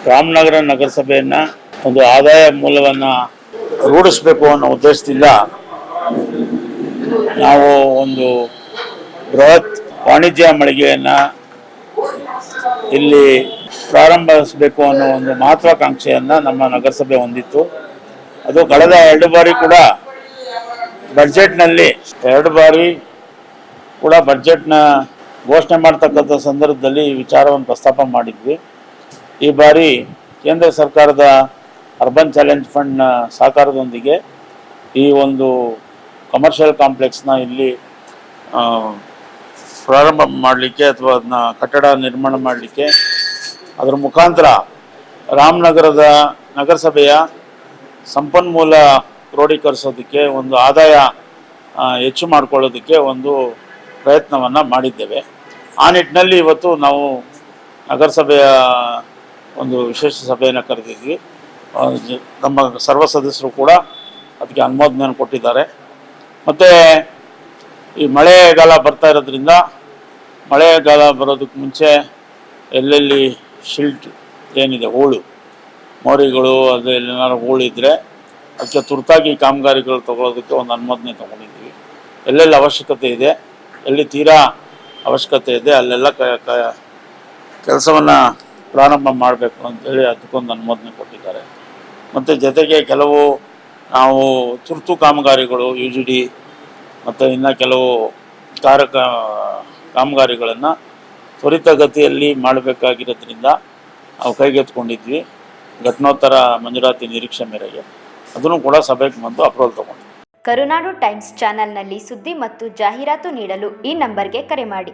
ರಾಮನಗರ ನಗರಸಭೆಯನ್ನು ಒಂದು ಆದಾಯ ಮೂಲವನ್ನು ರೂಢಿಸಬೇಕು ಅನ್ನೋ ಉದ್ದೇಶದಿಂದ ನಾವು ಒಂದು ಬೃಹತ್ ವಾಣಿಜ್ಯ ಮಳಿಗೆಯನ್ನು ಇಲ್ಲಿ ಪ್ರಾರಂಭಿಸಬೇಕು ಅನ್ನೋ ಒಂದು ಮಹತ್ವಾಕಾಂಕ್ಷೆಯನ್ನು ನಮ್ಮ ನಗರಸಭೆ ಹೊಂದಿತ್ತು. ಅದು ಕಳೆದ 2 ಬಾರಿ ಕೂಡ ಬಡ್ಜೆಟ್ನಲ್ಲಿ 2 ಬಾರಿ ಕೂಡ ಬಡ್ಜೆಟ್ನ ಘೋಷಣೆ ಮಾಡ್ತಕ್ಕಂಥ ಸಂದರ್ಭದಲ್ಲಿ ಈ ವಿಚಾರವನ್ನು ಪ್ರಸ್ತಾಪ ಮಾಡಿದ್ವಿ. ಈ ಬಾರಿ ಕೇಂದ್ರ ಸರ್ಕಾರದ ಅರ್ಬನ್ ಚಾಲೆಂಜ್ ಫಂಡ್ನ ಸಹಕಾರದೊಂದಿಗೆ ಈ ಒಂದು ಕಮರ್ಷಿಯಲ್ ಕಾಂಪ್ಲೆಕ್ಸ್ನ ಇಲ್ಲಿ ಪ್ರಾರಂಭ ಮಾಡಲಿಕ್ಕೆ ಅಥವಾ ಅದನ್ನ ಕಟ್ಟಡ ನಿರ್ಮಾಣ ಮಾಡಲಿಕ್ಕೆ ಅದರ ಮುಖಾಂತರ ರಾಮನಗರದ ನಗರಸಭೆಯ ಸಂಪನ್ಮೂಲ ಕ್ರೋಢೀಕರಿಸೋದಕ್ಕೆ ಒಂದು ಆದಾಯ ಹೆಚ್ಚು ಮಾಡಿಕೊಳ್ಳೋದಕ್ಕೆ ಒಂದು ಪ್ರಯತ್ನವನ್ನು ಮಾಡಿದ್ದೇವೆ. ಆ ನಿಟ್ಟಿನಲ್ಲಿ ಇವತ್ತು ನಾವು ನಗರಸಭೆಯ ಒಂದು ವಿಶೇಷ ಸಭೆಯನ್ನು ಕರೆದಿದ್ವಿ. ನಮ್ಮ ಸರ್ವ ಸದಸ್ಯರು ಕೂಡ ಅದಕ್ಕೆ ಅನುಮೋದನೆಯನ್ನು ಕೊಟ್ಟಿದ್ದಾರೆ. ಮತ್ತು ಈ ಮಳೆಗಾಲ ಬರ್ತಾ ಇರೋದ್ರಿಂದ ಮಳೆಗಾಲ ಬರೋದಕ್ಕೆ ಮುಂಚೆ ಎಲ್ಲೆಲ್ಲಿ ಶಿಲ್ಟ್ ಏನಿದೆ ಹೂಳು ಮೋರಿಗಳು ಅದು ಏನಾದ್ರು ಹೂಳಿದ್ರೆ ಅದಕ್ಕೆ ತುರ್ತಾಗಿ ಕಾಮಗಾರಿಗಳು ತಗೊಳ್ಳೋದಕ್ಕೆ ಒಂದು ಅನುಮೋದನೆ ತೊಗೊಂಡಿದ್ದೀವಿ. ಎಲ್ಲೆಲ್ಲಿ ಅವಶ್ಯಕತೆ ಇದೆ, ಎಲ್ಲಿ ತೀರಾ ಅವಶ್ಯಕತೆ ಇದೆ ಅಲ್ಲೆಲ್ಲ ಕೆಲಸವನ್ನು ಪ್ರಾರಂಭ ಮಾಡಬೇಕು ಅಂತೇಳಿ ಅದಕ್ಕೊಂದು ಅನುಮೋದನೆ ಕೊಟ್ಟಿದ್ದಾರೆ. ಮತ್ತು ಜೊತೆಗೆ ಕೆಲವು ನಾವು ತುರ್ತು ಕಾಮಗಾರಿಗಳು UGD ಮತ್ತು ಇನ್ನು ಕೆಲವು ಕಾಮಗಾರಿಗಳನ್ನು ತ್ವರಿತಗತಿಯಲ್ಲಿ ಮಾಡಬೇಕಾಗಿರೋದ್ರಿಂದ ನಾವು ಕೈಗೆತ್ತಿಕೊಂಡಿದ್ವಿ. ಘಟನೋತ್ತರ ಮಂಜೂರಾತಿ ನಿರೀಕ್ಷೆ ಮೇರೆಗೆ ಅದನ್ನು ಕೂಡ ಸಭೆಗೆ ಬಂದು ಅಪ್ರೂವಲ್ ತಗೊಂಡ್ವಿ. ಕರುನಾಡು ಟೈಮ್ಸ್ ಚಾನೆಲ್ನಲ್ಲಿ ಸುದ್ದಿ ಮತ್ತು ಜಾಹೀರಾತು ನೀಡಲು ಈ ನಂಬರ್ಗೆ ಕರೆ ಮಾಡಿ.